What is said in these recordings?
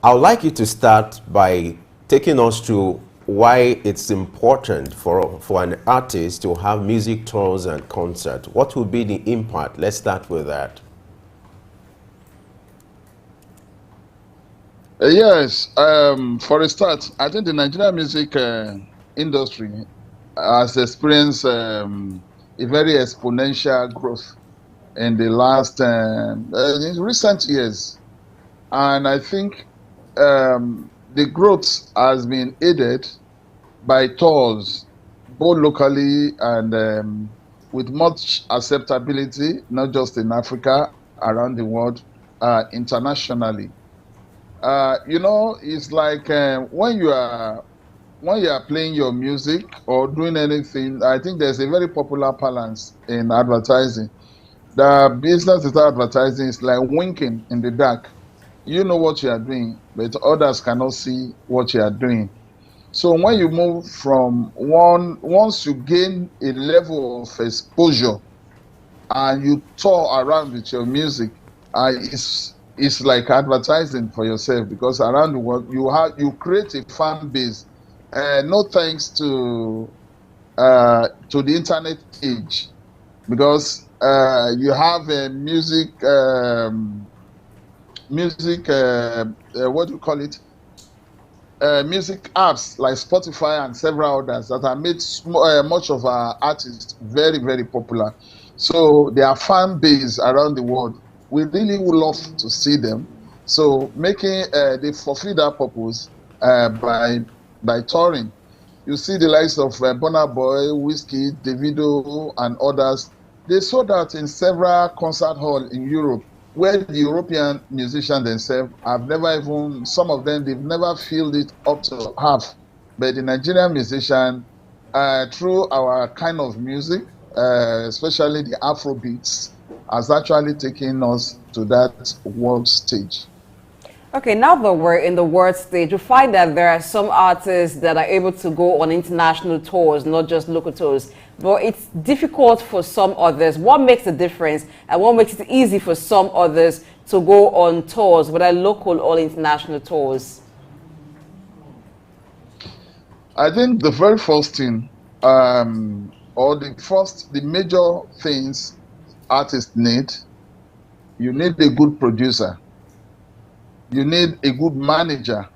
I would like you to start by taking us to why it's important for an artist to have music tours and concerts. What will be the impact? Let's start with that. Yes, for a start, I think the Nigerian music industry has experienced a very exponential growth in the last in recent years, and I think the growth has been aided by tours, both locally and with much acceptability, not just in Africa, around the world, internationally. It's like when you are playing your music or doing anything. I think there's a very popular balance in advertising. The business without advertising is like winking in the dark. You know what you are doing, but others cannot see what you are doing. So when you move from once you gain a level of exposure and you tour around with your music, it's like advertising for yourself, because around the world you create a fan base. No thanks to the internet age, because you have a what do you call it? Music apps like Spotify and several others that have made much of our artists very, very popular. So their fan base around the world, we really would love to see them. So they fulfill that purpose by touring. You see the likes of Burna Boy, Whiskey, Davido, and others. They sold out in several concert halls in Europe, where the European musicians themselves have never even, some of them, they've never filled it up to half. But the Nigerian musician, through our kind of music, especially the Afro beats, has actually taken us to that world stage. Okay, now that we're in the world stage, you find that there are some artists that are able to go on international tours, not just local tours. But it's difficult for some others. What makes the difference, and what makes it easy for some others to go on tours, whether local or international tours? I think the very first thing, the major things artists need, you need a good producer, you need a good manager,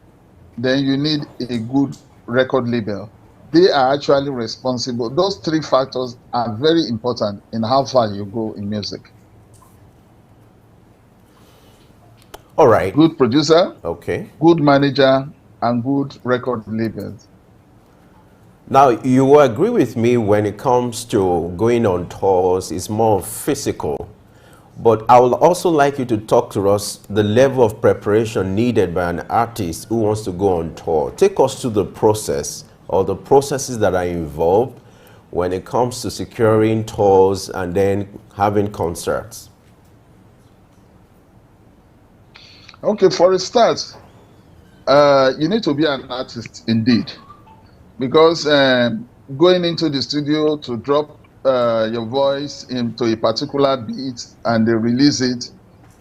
then you need a good record label. They are actually responsible. Those three factors are very important in how far you go in music. All right. Good producer, okay, good manager, and good record labels. Now, you will agree with me when it comes to going on tours, it's more physical. But I would also like you to talk to us the level of preparation needed by an artist who wants to go on tour. Take us to the process or the processes that are involved when it comes to securing tours and then having concerts. Okay, for a start, you need to be an artist indeed, because going into the studio to drop your voice into a particular beat and they release it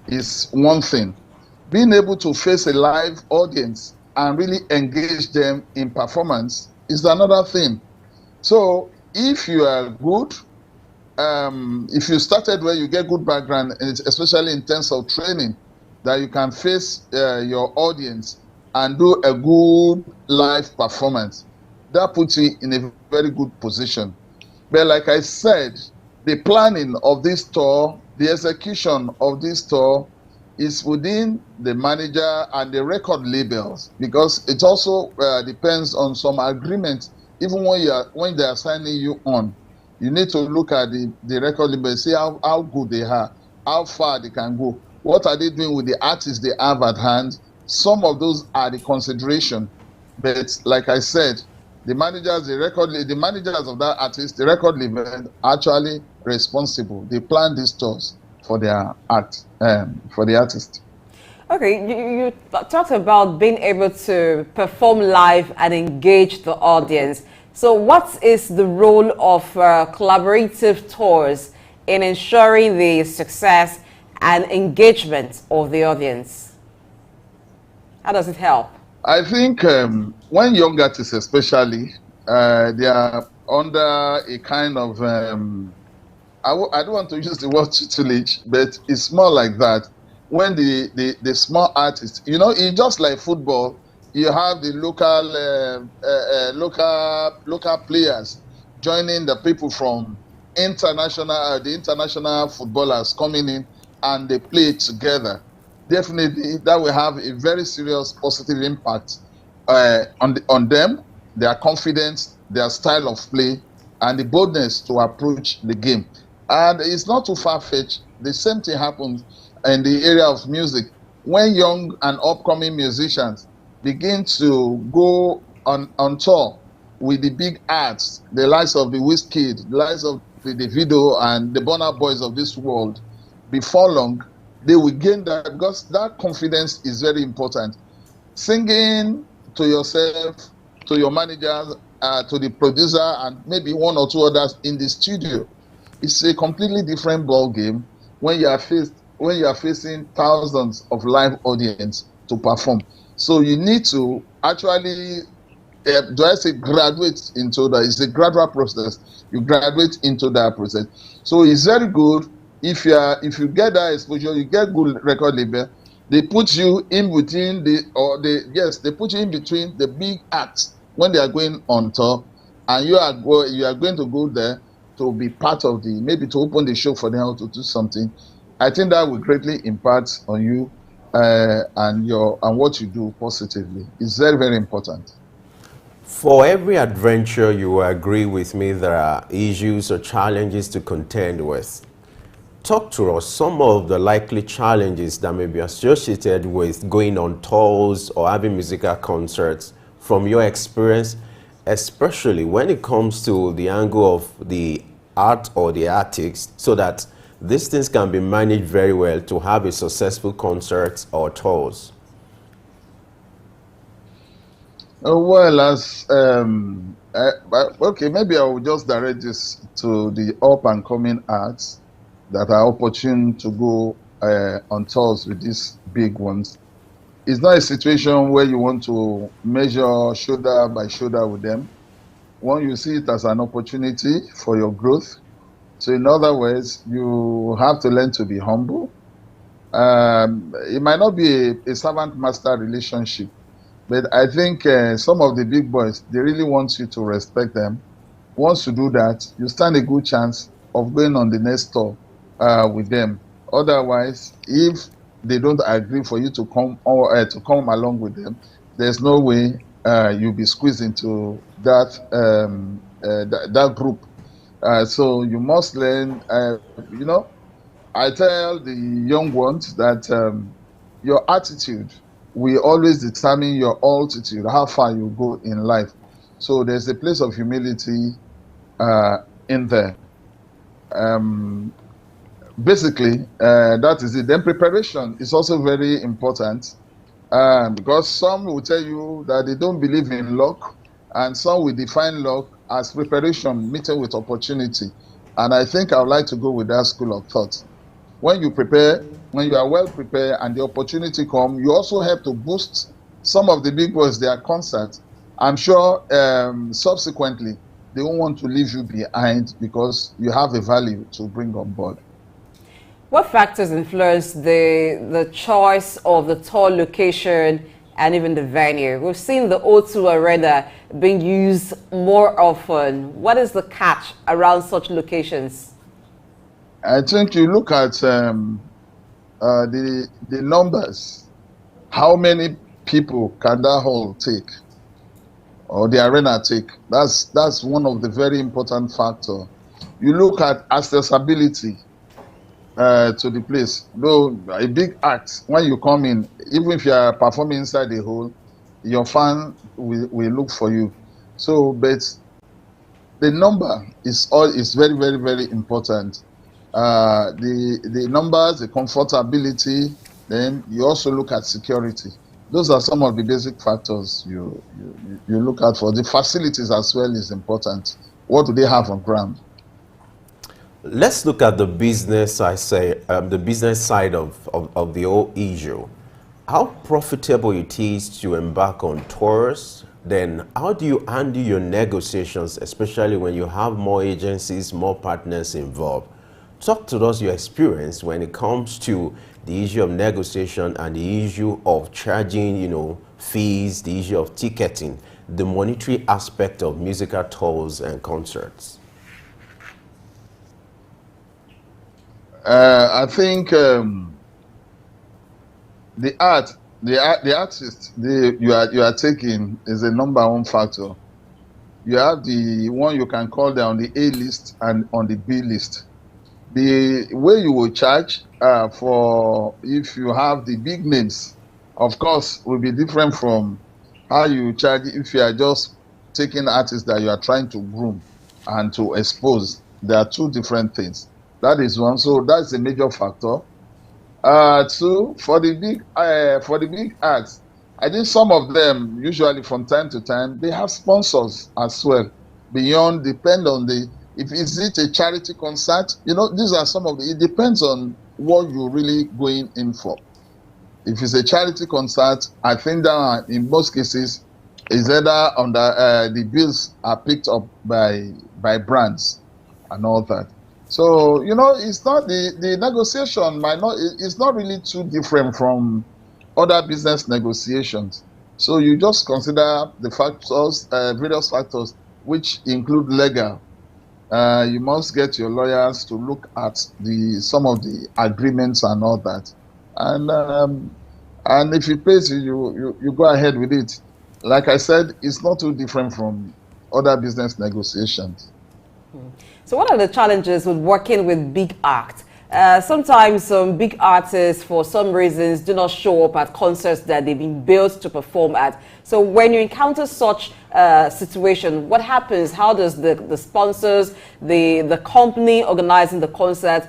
is one thing. Being able to face a live audience and really engage them in performance is another thing. So if you are good, if you started where you get good background, especially in terms of training, that you can face your audience and do a good live performance, that puts you in a very good position. But like I said, the planning of this tour, the execution of this tour is within the manager and the record labels, because it also depends on some agreements. Even when they are signing you on, you need to look at the record label, see how good they are, how far they can go, what are they doing with the artists they have at hand. Some of those are the consideration. But like I said, the managers of that artist, the record label, are actually responsible. They plan these tours for their for the artist. Okay, you talked about being able to perform live and engage the audience. So what is the role of collaborative tours in ensuring the success and engagement of the audience? How does it help? I think when young artists especially, they are under a kind of, I don't want to use the word tutelage, but it's more like that. When the small artists, you know, it's just like football, you have the local players joining the people from international, the international footballers coming in and they play together. Definitely, that will have a very serious positive impact on them, their confidence, their style of play, and the boldness to approach the game. And it's not too far-fetched. The same thing happens in the area of music. When young and upcoming musicians begin to go on tour with the big acts, the likes of the Wizkid, the likes of the Davido and the Burna Boys of this world, before long, they will gain that, because that confidence is very important. Singing to yourself, to your manager, to the producer, and maybe one or two others in the studio, it's a completely different ball game when you are facing thousands of live audience to perform. So you need to actually, do I say graduate into that? It's a gradual process. You graduate into that process. So it's very good if you get that exposure, you get good record label. They put you in between they put you in between the big acts when they are going on tour, and you are going to go there to be part of maybe to open the show for them or to do something. I think that will greatly impact on you and what you do positively. It's very, very important. For every adventure, you will agree with me there are issues or challenges to contend with. Talk to us some of the likely challenges that may be associated with going on tours or having musical concerts from your experience, especially when it comes to the angle of the art or the artist, so that these things can be managed very well to have a successful concert or tours. Well, okay, maybe I will just direct this to the up and coming arts that are opportune to go on tours with these big ones. It's not a situation where you want to measure shoulder by shoulder with them. One, you see it as an opportunity for your growth. So in other words, you have to learn to be humble. It might not be a servant-master relationship, but I think some of the big boys, they really want you to respect them. Once you do that, you stand a good chance of going on the next tour with them. Otherwise, if they don't agree for you to come along with them, there's no way you'll be squeezed into that that group. So you must learn. I tell the young ones that your attitude will always determine your altitude, how far you go in life. So there's a place of humility in there. Basically, that is it. Then preparation is also very important because some will tell you that they don't believe in luck, and some will define luck as preparation meeting with opportunity. And I think I would like to go with that school of thought. When you prepare, when you are well prepared and the opportunity comes, you also help to boost some of the big boys, their concerts. I'm sure subsequently they won't want to leave you behind because you have a value to bring on board. What factors influence the choice of the tour location and even the venue? We've seen the O2 Arena being used more often. What is the catch around such locations? I think you look at the numbers. How many people can that hall take or the arena take? That's one of the very important factors. You look at accessibility to the place. Though a big act, when you come in, even if you are performing inside the hall, your fan will look for you. So, but the number is very, very, very important. The numbers, the comfortability, then you also look at security. Those are some of the basic factors you look at for. The facilities as well is important. What do they have on ground? Let's look at the business, the business side of the whole issue. how profitable it is to embark on tours, then how do you handle your negotiations, especially when you have more agencies, more partners involved? Talk to us your experience when it comes to the issue of negotiation and the issue of charging, fees, the issue of ticketing, the monetary aspect of musical tours and concerts. I think the artist you are taking is a number one factor. You have the one you can call them on the A list and on the B list. The way you will charge for if you have the big names, of course, will be different from how you charge if you are just taking artists that you are trying to groom and to expose. There are two different things. That is one. So that's a major factor. Two, for the big acts, I think some of them usually from time to time they have sponsors as well. Beyond depend on the if is it a charity concert, these are some of the. It depends on what you're really going in for. If it's a charity concert, I think that in most cases is either on the bills are picked up by brands and all that. So, it's not the negotiation might not, it's not really too different from other business negotiations. So you just consider the factors, various factors, which include legal. You must get your lawyers to look at some of the agreements and all that. And if it pays you, you go ahead with it. Like I said, it's not too different from other business negotiations. So what are the challenges with working with big acts? Sometimes some big artists, for some reasons, do not show up at concerts that they've been built to perform at. So when you encounter such situation, what happens? How does the sponsors, the company organizing the concert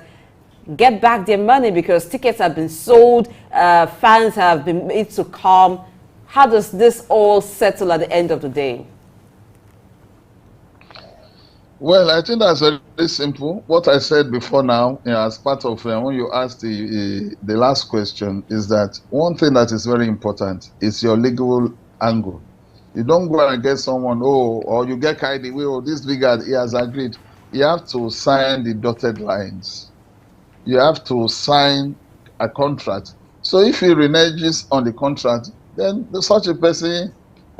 get back their money because tickets have been sold, fans have been made to come? How does this all settle at the end of the day? Well, I think that's very simple. What I said before now, as part of when you asked the last question, is that one thing that is very important is your legal angle. You don't go and get someone, or you get carried away, this big guy, he has agreed. You have to sign the dotted lines. You have to sign a contract. So if he reneges on the contract, then such a person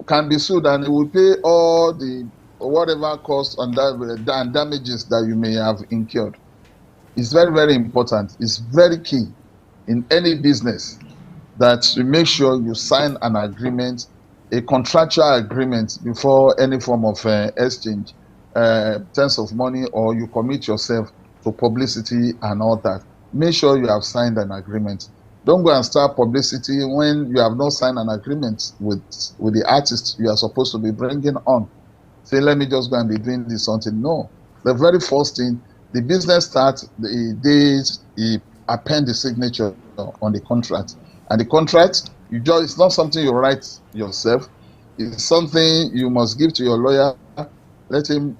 can be sued and he will pay all the whatever costs and damages that you may have incurred. It's very, very important. It's very key in any business that you make sure you sign an agreement, a contractual agreement before any form of exchange, terms of money, or you commit yourself to publicity and all that. Make sure you have signed an agreement. Don't go and start publicity when you have not signed an agreement with the artist you are supposed to be bringing on. Say, let me just go and be doing this something. No. The very first thing, the business starts the days you append the signature on the contract. And the contract, it's not something you write yourself. It's something you must give to your lawyer. Let him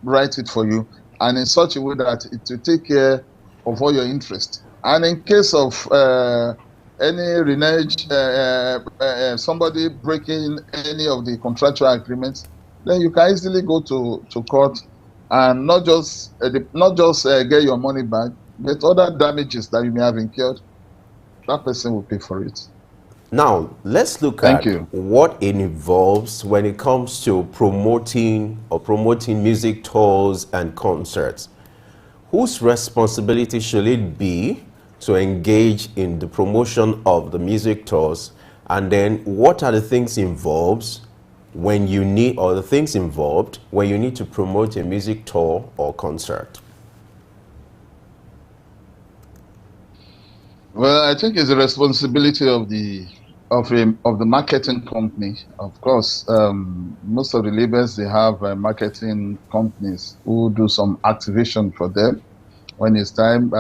write it for you, and in such a way that it will take care of all your interest. And in case of any renege, somebody breaking any of the contractual agreements, then you can easily go to court and not just get your money back, but other damages that you may have incurred, that person will pay for it. Now, let's look at what it involves when it comes to promoting music tours and concerts. Whose responsibility should it be to engage in the promotion of the music tours? And then what are the things involved when you need, or the things involved when you need to promote a music tour or concert? Well, I think it's the responsibility of the marketing company. Of course, most of the labels, they have marketing companies who do some activation for them. When it's time,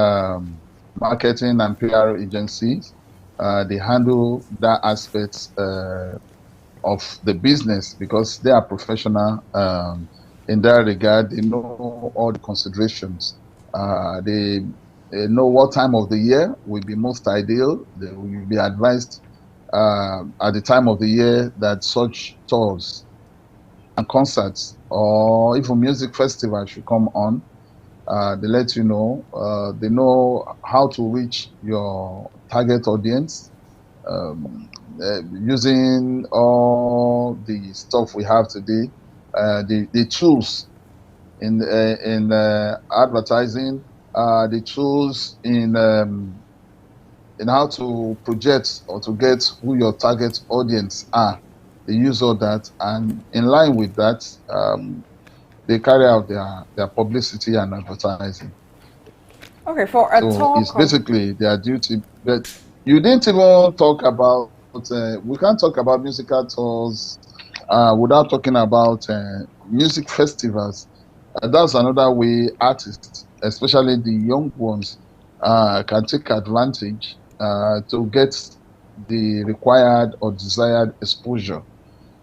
marketing and PR agencies, they handle that aspect of the business because they are professional in that regard. They know all the considerations. They know what time of the year will be most ideal. They will be advised at the time of the year that such tours and concerts or even music festivals should come on. They let you know. They know how to reach your target audience using all the stuff we have today, the tools in advertising, the tools in how to project or to get who your target audience are. They use all that, and in line with that, they carry out their publicity and advertising. Okay, for a So tour it's basically their duty. But you didn't even talk about, we can't talk about musical tours without talking about music festivals. That's another way artists, especially the young ones, can take advantage to get the required or desired exposure.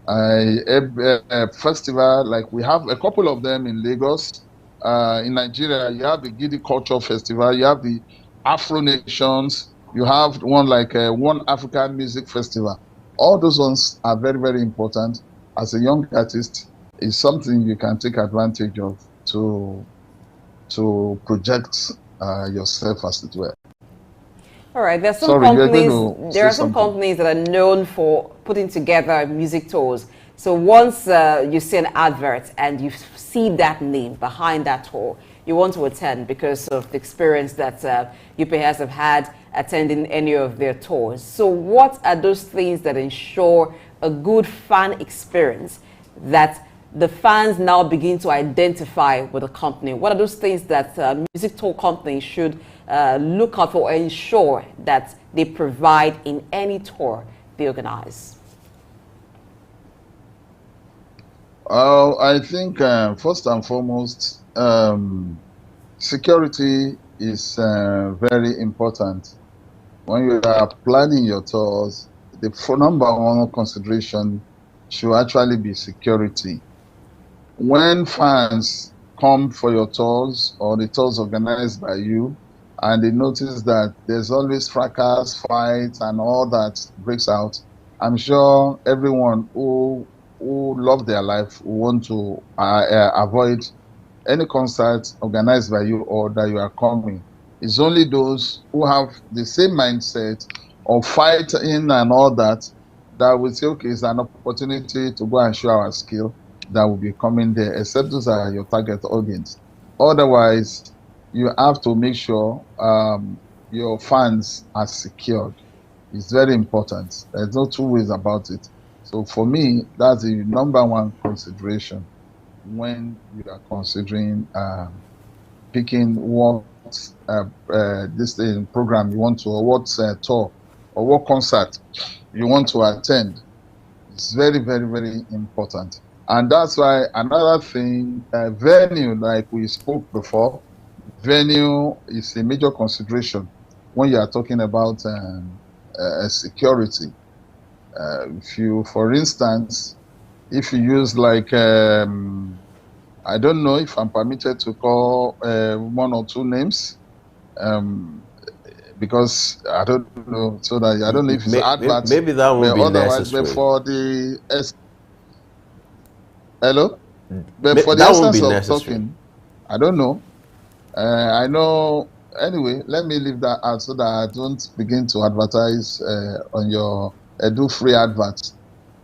A festival, like we have a couple of them in Lagos. In Nigeria, you have the Gidi Culture Festival, you have the Afro Nations, you have one like One African Music Festival. All those ones are very, very important. As a young artist, it's something you can take advantage of to project yourself, as it were. All right, there are some Sorry, you're going companies. to There say are some something. companies that are known for putting together music tours. So once you see an advert and you see that name behind that tour, you want to attend because of the experience that you perhaps have had attending any of their tours. So what are those things that ensure a good fan experience that the fans now begin to identify with the company? What are those things that music tour companies should look out for or ensure that they provide in any tour they organize? I think first and foremost, security is very important. When you are planning your tours, the number one consideration should actually be security. When fans come for your tours or the tours organized by you, and they notice that there's always fracas, fights, and all that breaks out, I'm sure everyone who love their life will want to avoid any concert organized by you or that you are coming. It's only those who have the same mindset of fighting and all that that will say, okay, it's an opportunity to go and show our skill, that will be coming there, except those are your target audience. Otherwise, you have to make sure your fans are secured. It's very important. There's no two ways about it. So for me, that's the number one consideration when you are considering picking what this program you want to, or what tour or what concert you want to attend. It's very, very, very important. And that's why another thing, venue, like we spoke before, venue is a major consideration when you are talking about security. If you, for instance, if you use like, I don't know if I'm permitted to call one or two names, because I don't know, so that I don't know if it's adverts. Maybe that won't be otherwise, necessary. but for the hello, but for the That won't essence be of necessary. talking, I don't know. I know. Anyway, let me leave that out so that I don't begin to advertise on your do free adverts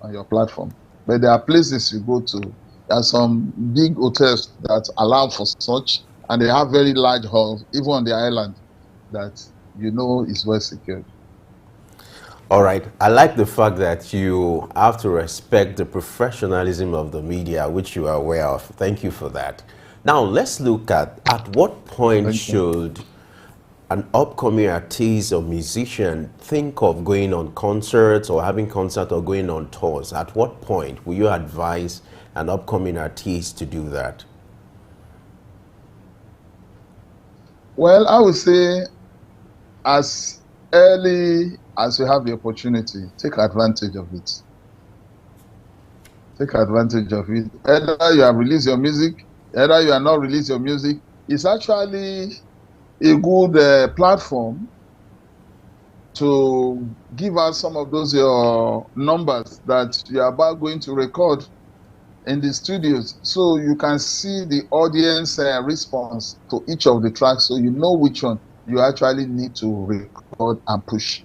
on your platform. But there are places you go to. There are some big hotels that allow for such, and they have very large halls, even on the island, that you know is well secured. All right. I like the fact that you have to respect the professionalism of the media, which you are aware of. Thank you for that. Now, let's look at what point Thank you. should an upcoming artist or musician think of going on concerts or having concerts or going on tours? At what point will you advise an upcoming artist to do that? Well, I would say as early as you have the opportunity, take advantage of it. Take advantage of it. Either you have released your music, either you are not released your music. It's actually a good platform to give us some of those your numbers that you are about going to record in the studios, so you can see the audience response to each of the tracks, so you know which one you actually need to record and push.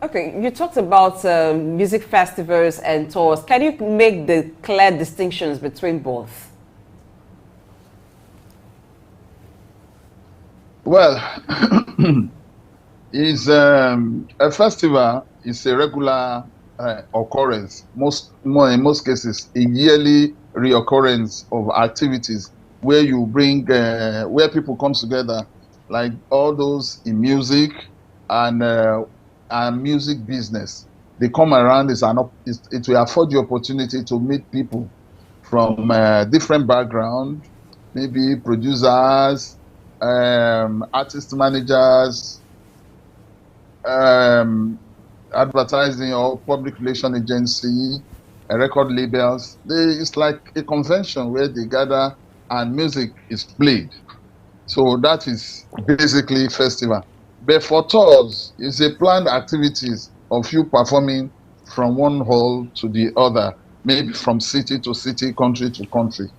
Okay, you talked about music festivals and tours. Can you make the clear distinctions between both? Well, is a festival is a regular occurrence. In most cases, a yearly reoccurrence of activities where you bring where people come together, like all those in music and music business. They come around. It will afford the opportunity to meet people from different background, maybe producers, artist managers, advertising or public relation agency, record labels. It's like a convention where they gather and music is played. So that is basically festival. But for tours, it's a planned activities of you performing from one hall to the other, maybe from city to city, country to country.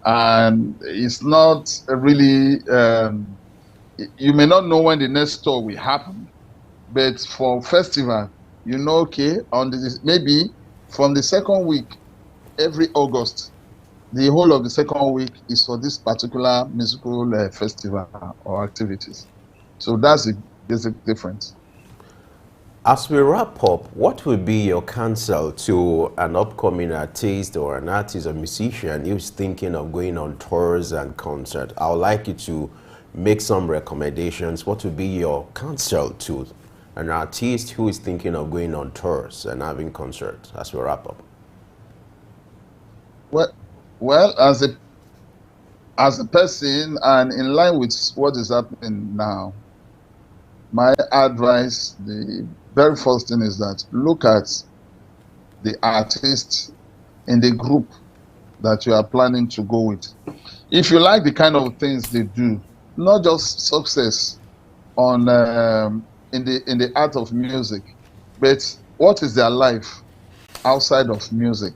And it's not really, you may not know when the next tour will happen, but for festival, you know, okay, on this, maybe from the second week, every August, the whole of the second week is for this particular musical festival or activities. So that's the basic difference. As we wrap up, what would be your counsel to an upcoming artist or an artist or musician who's thinking of going on tours and concerts? I would like you to make some recommendations. What would be your counsel to an artist who is thinking of going on tours and having concerts as we wrap up? Well, as a person and in line with what is happening now, my advice, the very first thing is that look at the artist in the group that you are planning to go with. If you like the kind of things they do, not just success on in the art of music, but what is their life outside of music?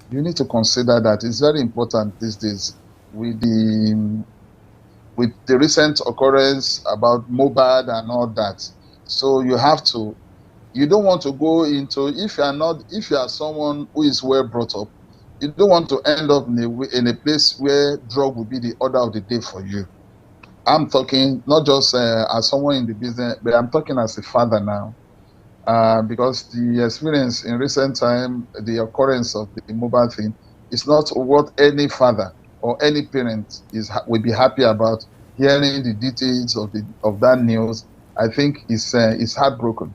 You need to consider that. It's very important these days with the recent occurrence about Mobad and all that. So you don't want to go into, if you are someone who is well brought up, you don't want to end up in a place where drug will be the order of the day for you. I'm talking not just as someone in the business, but I'm talking as a father now. Because the experience in recent time, the occurrence of the mobile thing, is not what any father or any parent will be happy about. Hearing the details of that news, I think is heartbroken.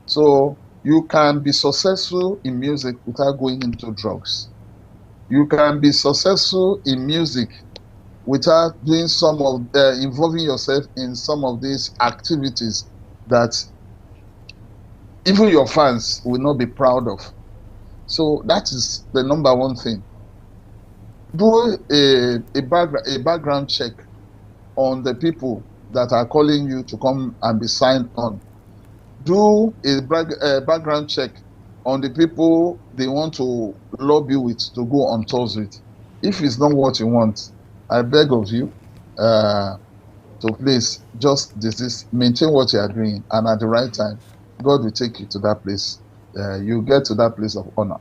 So you can be successful in music without going into drugs. You can be successful in music without doing involving yourself in some of these activities that even your fans will not be proud of. So that is the number one thing. Do a background check on the people that are calling you to come and be signed on. Do a background check on the people they want to lobby with to go on tours with. If it's not what you want, I beg of you to please just maintain what you are doing, and at the right time, God will take you to that place. You get to that place of honor.